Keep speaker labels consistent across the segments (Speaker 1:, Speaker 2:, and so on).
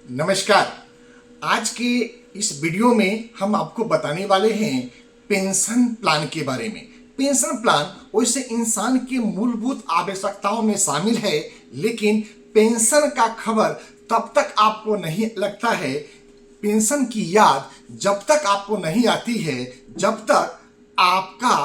Speaker 1: नमस्कार। आज के इस वीडियो में हम आपको बताने वाले हैं पेंशन प्लान के बारे में। पेंशन प्लान वैसे इंसान के मूलभूत आवश्यकताओं में शामिल है, लेकिन पेंशन का खबर तब तक आपको नहीं लगता है, पेंशन की याद जब तक आपको नहीं आती है, जब तक आपका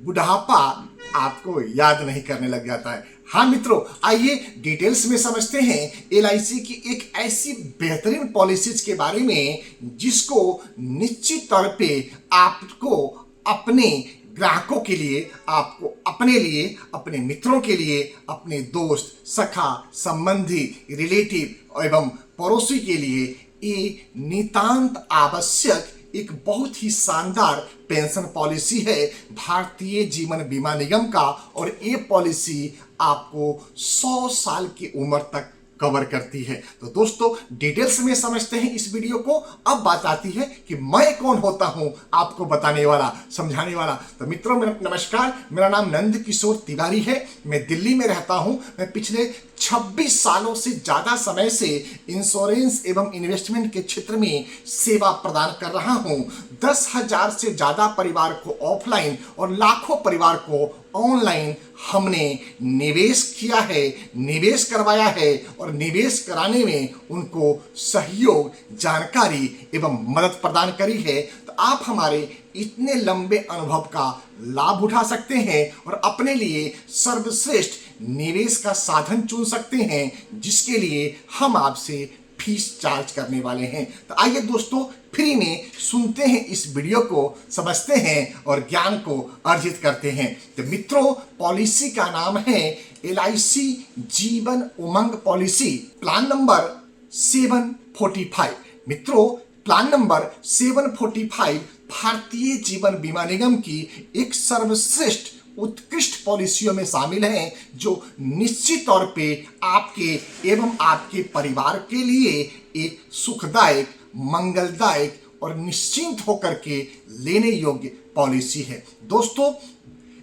Speaker 1: बुढ़ापा आपको याद नहीं करने लग जाता है। हाँ मित्रों, आइए डिटेल्स में समझते हैं एलआईसी की एक ऐसी बेहतरीन पॉलिसीज के बारे में जिसको निश्चित तौर पे आपको अपने ग्राहकों के लिए, आपको अपने लिए, अपने मित्रों के लिए, अपने दोस्त, सखा, संबंधी, रिलेटिव एवं पड़ोसी के लिए ये नितांत आवश्यक एक बहुत ही शानदार पेंशन पॉलिसी है भारतीय जीवन बीमा निगम का। और ये पॉलिसी आपको 100 साल की उम्र तक कवर करती है। तो दोस्तों, डिटेल्स में समझते हैं इस वीडियो को। अब बात आती है कि मैं कौन होता हूं आपको बताने वाला, समझाने वाला। तो मित्रों, नमस्कार, मेरा नाम नंद किशोर तिवारी है। मैं दिल्ली में रहता हूं। मैं पिछले 26 सालों से ज्यादा समय से इंश्योरेंस एवं इन्वेस्टमेंट के क्षेत्र में सेवा प्रदान कर रहा हूं। 10,000 से ज्यादा परिवार को ऑफलाइन और लाखों परिवार को ऑनलाइन हमने निवेश किया है, निवेश करवाया है और निवेश कराने में उनको सहयोग, जानकारी एवं मदद प्रदान करी है। तो आप हमारे इतने लंबे अनुभव का लाभ उठा सकते हैं और अपने लिए सर्वश्रेष्ठ निवेश का साधन चुन सकते हैं, जिसके लिए हम आपसे फीस चार्ज करने वाले हैं। तो आइए दोस्तों, फ्री में सुनते हैं इस वीडियो को, समझते हैं और ज्ञान को अर्जित करते हैं। तो मित्रों, पॉलिसी का नाम है LIC Jeevan Umang policy, plan number 745। मित्रों, प्लान नंबर 745 भारतीय जीवन बीमा निगम की एक सर्वश्रेष्ठ उत्कृष्ट पॉलिसियों में शामिल हैं, जो निश्चित तौर पे आपके एवं आपके परिवार के लिए एक सुखदायक, मंगलदायक और निश्चिंत होकर के लेने योग्य पॉलिसी है। दोस्तों,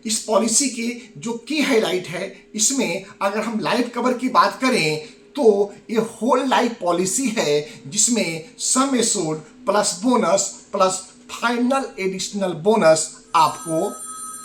Speaker 1: इस पॉलिसी के जो की हाईलाइट है, इसमें अगर हम लाइफ कवर की बात करें तो ये होल लाइफ पॉलिसी है, जिसमें sum assured plus bonus plus final additional bonus आपको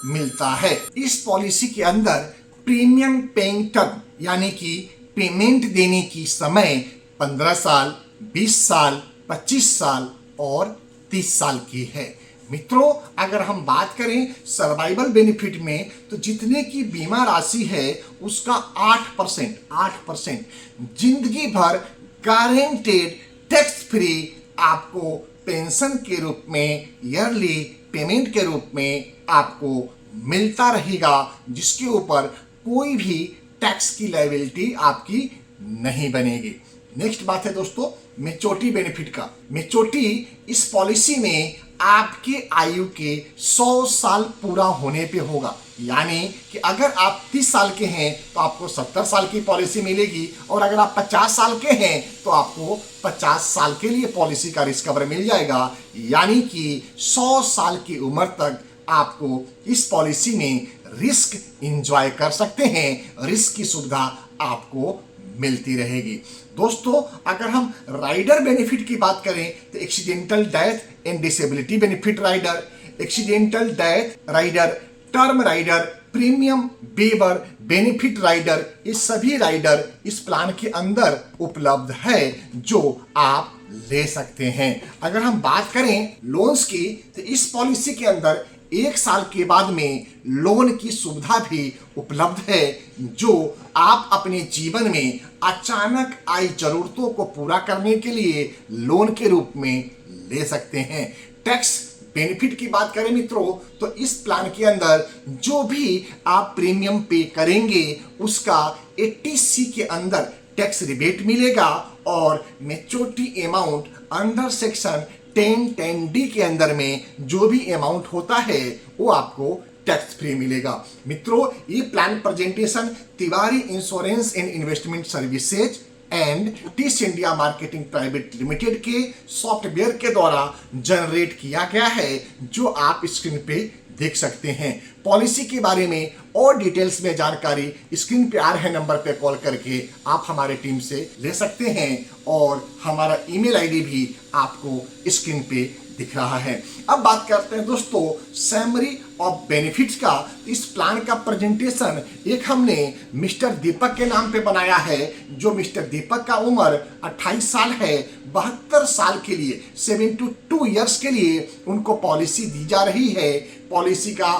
Speaker 1: मिलता है। इस पॉलिसी के अंदर प्रीमियम पेइंग टर्म यानी कि पेमेंट देने की समय 15 साल, 20 साल, 25 साल और 30 साल की है। मित्रों, अगर हम बात करें सर्वाइवल बेनिफिट में, तो जितने की बीमा राशि है उसका 8% जिंदगी भर गारंटेड टैक्स फ्री आपको पेंशन के रूप में, ईयरली पेमेंट के रूप में आपको मिलता रहेगा, जिसके ऊपर कोई भी टैक्स की लायबिलिटी आपकी नहीं बनेगी। नेक्स्ट बात है दोस्तों, मैच्योरिटी बेनिफिट का। मैच्योरिटी इस पॉलिसी में आपके आयु के 100 साल पूरा होने पे होगा। यानी कि अगर आप 30 साल के हैं तो आपको 70 साल की पॉलिसी मिलेगी, और अगर आप 50 साल के हैं तो आपको 50 साल के लिए पॉलिसी का रिस्क कवर मिल जाएगा। यानी कि 100 साल की उम्र तक आपको इस पॉलिसी में रिस्क एंजॉय कर सकते हैं, रिस्क की सुविधा आपको मिलती रहेगी। दोस्तों, अगर हम राइडर बेनिफिट की बात करें तो accidental death and disability benefit rider, accidental death rider, term rider, premium waiver benefit rider, ये सभी राइडर इस प्लान के अंदर उपलब्ध है जो आप ले सकते हैं। अगर हम बात करें लोन्स की, तो इस पॉलिसी के अंदर 1 साल के बाद में लोन की सुविधा भी उपलब्ध है, जो आप अपने जीवन में अचानक आई जरूरतों को पूरा करने के लिए लोन के रूप में ले सकते हैं। टैक्स बेनिफिट की बात करें मित्रों, तो इस प्लान के अंदर जो भी आप प्रीमियम पे करेंगे उसका 80C के अंदर टैक्स रिबेट मिलेगा, और maturity amount under section 10(10)D के अंदर में जो भी अमाउंट होता है वो आपको टैक्स फ्री मिलेगा। मित्रों, ये plan presentation Tiwari insurance and investment services and Tis India marketing private limited के सॉफ्टवेयर के द्वारा जनरेट किया गया है, जो आप स्क्रीन पे देख सकते हैं। पॉलिसी के बारे में और डिटेल्स में जानकारी स्क्रीन पे आ रहे नंबर पे कॉल करके आप हमारे टीम से ले सकते हैं और हमारा ईमेल आईडी भी आपको स्क्रीन पे दिख रहा है। अब बात करते हैं दोस्तों समरी ऑफ बेनिफिट्स का। इस प्लान का प्रेजेंटेशन एक हमने मिस्टर दीपक के नाम पे बनाया है। जो मिस्टर दीपक का उम्र 28 साल है, 72 साल के लिए 72 ईयर्स के लिए उनको पॉलिसी दी जा रही है। पॉलिसी का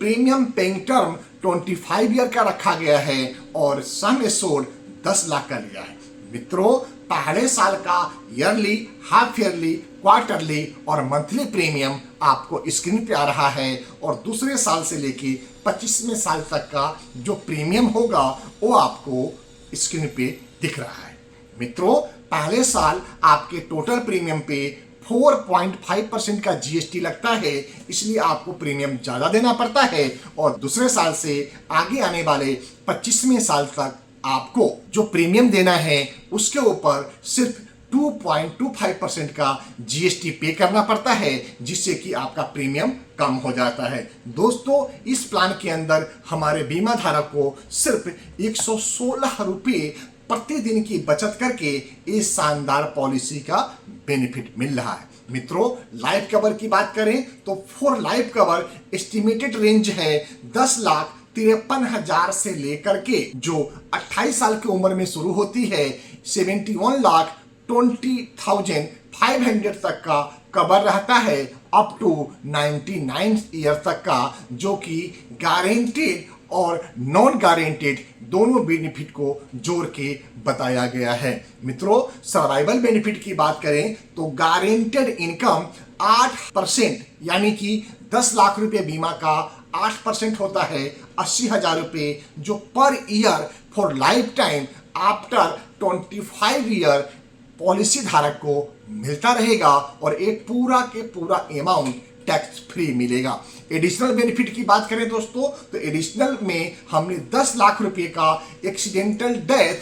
Speaker 1: प्रीमियम पेइंग टर्म 25 ईयर का रखा गया है और सम एश्योर्ड 10 लाख का लिया है। मित्रों, पहले साल का ईयरली, हाफ ईयरली, क्वार्टरली और मंथली प्रीमियम आपको स्क्रीन पे आ रहा है और दूसरे साल से लेके 25वें साल तक का जो प्रीमियम होगा वो आपको स्क्रीन पे दिख रहा है। मित्रों, पहले साल आपके टोटल प्रीमियम पे 4.5% का जीएसटी लगता है, इसलिए आपको प्रीमियम ज्यादा देना पड़ता है और दूसरे साल से आगे आने वाले 25वें साल तक आपको जो प्रीमियम देना है उसके ऊपर सिर्फ 2.25% का जीएसटी पे करना पड़ता है, जिससे कि आपका प्रीमियम कम हो जाता है। दोस्तों, इस प्लान के अंदर हमारे बीमा धारक को सिर्फ 116 रुपये प्रतिदिन की बचत करके इस शानदार पॉलिसी का बेनिफिट मिल रहा है। मित्रों, लाइफ कवर की बात करें तो for life cover estimated range है 10,53,000 से लेकर के जो 28 साल की उम्र में शुरू होती है 71,20,500 तक का कवर रहता है अप टू 99 ईयर तक का, जो कि गारंटेड और नॉन गारंटेड दोनों बेनिफिट को जोड़ के बताया गया है। मित्रों, सर्वाइवल बेनिफिट की बात करें तो गारंटेड इनकम 8% यानी कि 10 लाख रुपए बीमा का 8% होता है, 80,000 रुपए जो per year for life time after 25 year policy धारक को मिलता रहेगा और एक पूरा के पूरा अमाउंट टैक्स फ्री मिलेगा। एडिशनल बेनिफिट की बात करें दोस्तों तो एडिशनल में हमने 10 लाख रुपए का एक्सीडेंटल डेथ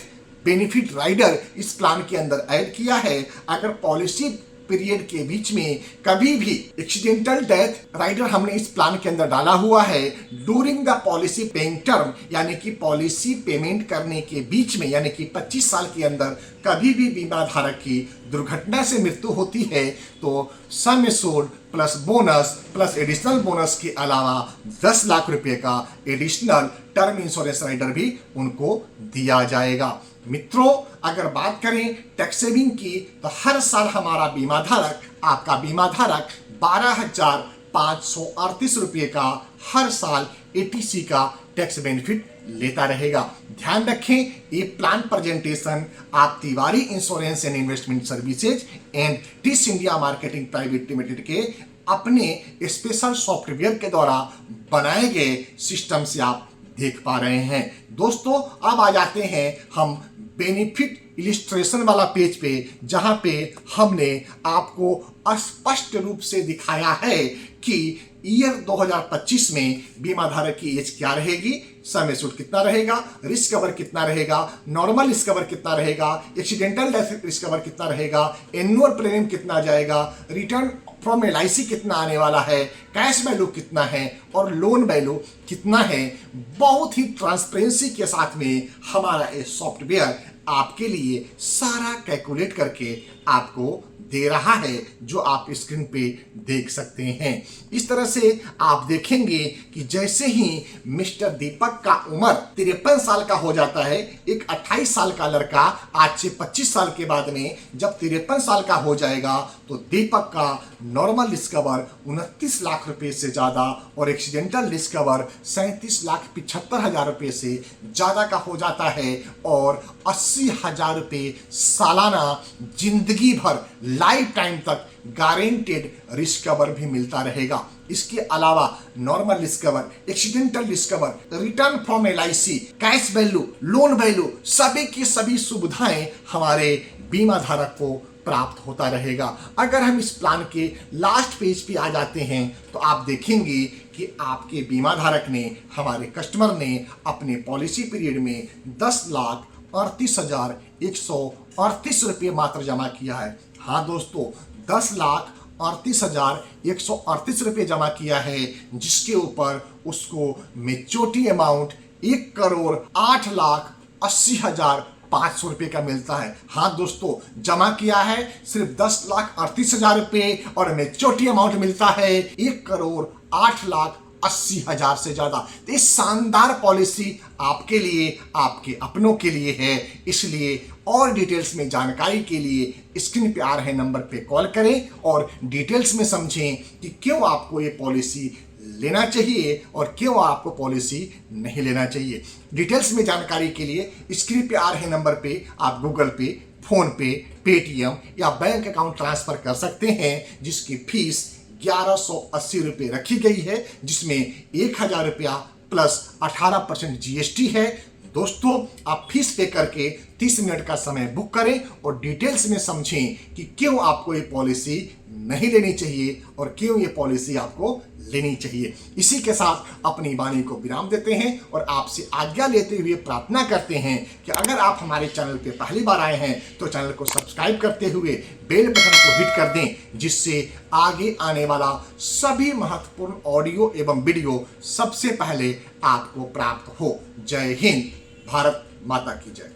Speaker 1: बेनिफिट राइडर इस प्लान के अंदर ऐड किया है। अगर पॉलिसी पीरियड के बीच में कभी भी एक्सीडेंटल डेथ राइडर हमने इस प्लान के अंदर डाला हुआ है during the policy paying term, यानी कि पॉलिसी पेमेंट करने के बीच में, यानी कि 25 साल के अंदर कभी भी बीमा धारक की दुर्घटना से मृत्यु होती है तो sum assured plus bonus plus additional bonus के अलावा 10 लाख रुपए का एडिशनल टर्म इंश्योरेंस राइडर भी उनको दिया जाएगा। मित्रों, अगर बात करें टैक्स सेविंग की तो हर साल हमारा बीमा धारक, आपका बीमा धारक 12,538 रुपये का हर साल एटीसी का टैक्स बेनिफिट लेता रहेगा। ध्यान रखें, ये प्लान प्रेजेंटेशन आप Tiwari insurance and investment services and Tis India marketing private limited के अपने स्पेशल सॉफ्टवेयर के द्वारा बनाए गए सिस्टम से आप देख पा रहे हैं। दोस्तों, अब आ जाते हैं हम बेनिफिट इलिस्ट्रेशन वाला पेज पे, जहां पे हमने आपको स्पष्ट रूप से दिखाया है कि ईयर 2025 में बीमा धारक की एज क्या रहेगी, सम एश्योर्ड कितना रहेगा, रिस्क कवर कितना रहेगा, नॉर्मल रिस्क कवर कितना रहेगा, एक्सीडेंटल डेथ रिस्क कवर कितना रहेगा, एनुअल प्रीमियम कितना जाएगा, रिटर्न फ्रॉम एलआईसी कितना आने वाला है, कैश वैल्यू कितना है और लोन वैल्यू कितना है। बहुत ही ट्रांसपेरेंसी के साथ में हमारा ये सॉफ्टवेयर आपके लिए सारा कैलकुलेट करके आपको दे रहा है, जो आप स्क्रीन पे देख सकते हैं। इस तरह से आप देखेंगे कि जैसे ही मिस्टर दीपक का उम्र 53 साल का हो जाता है, एक 28 साल का लड़का आज से 25 साल के बाद में जब 53 साल का हो जाएगा तो दीपक का नॉर्मल रिस्क कवर 29 लाख रुपए से ज्यादा और एक्सीडेंटल रिस्क कवर 37,75,000 रुपए से ज्यादा का हो जाता है और 80,000 रुपए सालाना जिंदगी भर लाइफ टाइम तक गारंटेड रिस्क कवर भी मिलता रहेगा। इसके अलावा normal risk cover, accidental risk cover, return from LIC, cash value, loan value, सभी की सभी सुविधाएं हमारे बीमा धारक को प्राप्त होता रहेगा। अगर हम इस प्लान के लास्ट पेज पे आ जाते हैं तो आप देखेंगे कि आपके बीमा धारक ने, हमारे कस्टमर ने अपने पॉलिसी पीरियड में 10,38,138 रुपये मात्र जमा किया है। हाँ दोस्तों, 10,38,138 38,138 रुपये जमा किया है, जिसके ऊपर उसको मेच्योरिटी अमाउंट 1,08,80,500 रुपये का मिलता है। हाँ दोस्तों, जमा किया है सिर्फ 10,38,000 रुपये और मेच्योरिटी अमाउंट मिलता है 1,08,80,000 से ज्यादा। तो ये शानदार पॉलिसी आपके लिए, आपके अपनों के लिए है। इसलिए और डिटेल्स में जानकारी के लिए स्क्रीन पे आ रहे नंबर पे कॉल करें और डिटेल्स में समझें कि क्यों आपको ये पॉलिसी लेना चाहिए और क्यों आपको पॉलिसी नहीं लेना चाहिए। डिटेल्स में जानकारी के लिए स्क्रीन पे आ रहे नंबर पे आप गूगल पे, फोन पे, पेटीएम या बैंक अकाउंट ट्रांसफर कर सकते हैं, जिसकी फीस 1,180 रुपये रखी गई है, जिसमें 1,000 रुपया प्लस 18% जीएसटी है। दोस्तों, आप फीस पे करके 30 मिनट का समय बुक करें और डिटेल्स में समझें कि क्यों आपको ये पॉलिसी नहीं लेनी चाहिए और क्यों ये पॉलिसी आपको लेनी चाहिए। इसी के साथ अपनी वाणी को विराम देते हैं और आपसे आज्ञा लेते हुए प्रार्थना करते हैं कि अगर आप हमारे चैनल पे पहली बार आए हैं तो चैनल को सब्सक्राइब करते हुए बेल बटन को हिट कर दें, जिससे आगे आने वाला सभी महत्वपूर्ण ऑडियो एवं वीडियो सबसे पहले आपको प्राप्त हो। जय हिंद, भारत माता की जय।